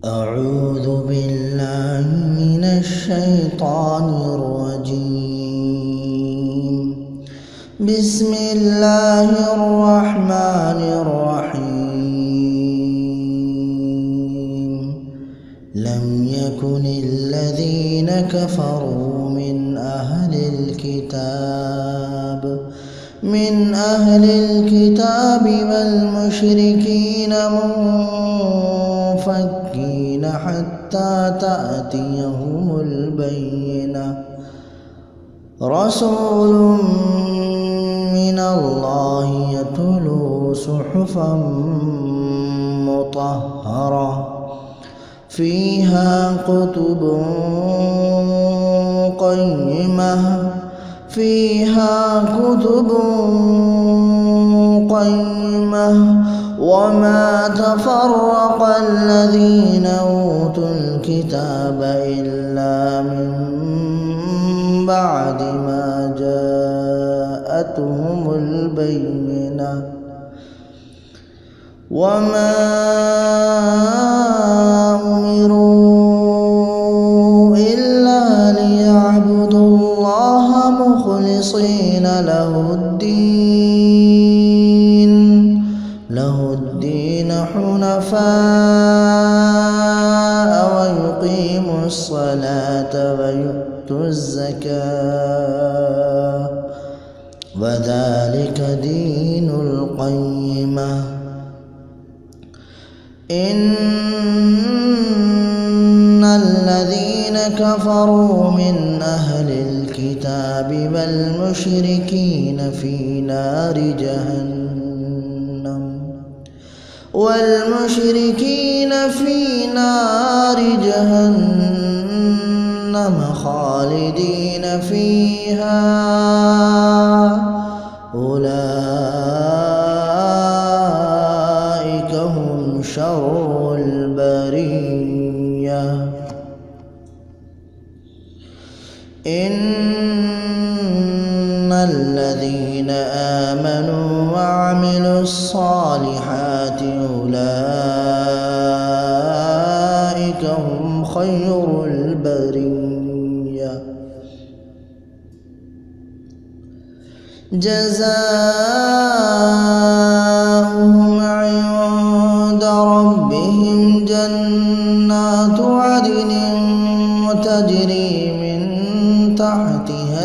أعوذ بالله من الشيطان الرجيم. بسم الله الرحمن الرحيم. لم يكن الذين كفروا من أهل الكتاب والمشركين منفكين حتى تأتيهم البينة. رسول من الله يتلو صحفا مطهرة فيها كتب قيمة وما تفرق الذين أوتوا الكتاب إلا من بعد ما جاءتهم البينة. وما أمروا إلا ليعبدوا الله مخلصين له الدين حنفاء ويقيموا الصلاة ويؤتوا الزكاة وذلك دين القيمة. إن الذين كفروا من أهل الكتاب والمشركين في نار جهنم خالدين فيها أولئك هم شر البرية. إن الذين آمنوا وعملوا الصالحات أولئك هم خير البرية. جزاؤهم عند ربهم جنات عدن تجري من تحتها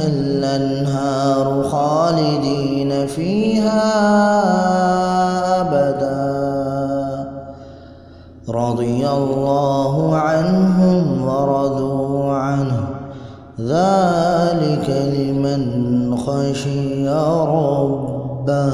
الأنهار خالدين فيها أبدا. رضي الله عنهم ورضوا عنه ذلك لمن خشي ربه.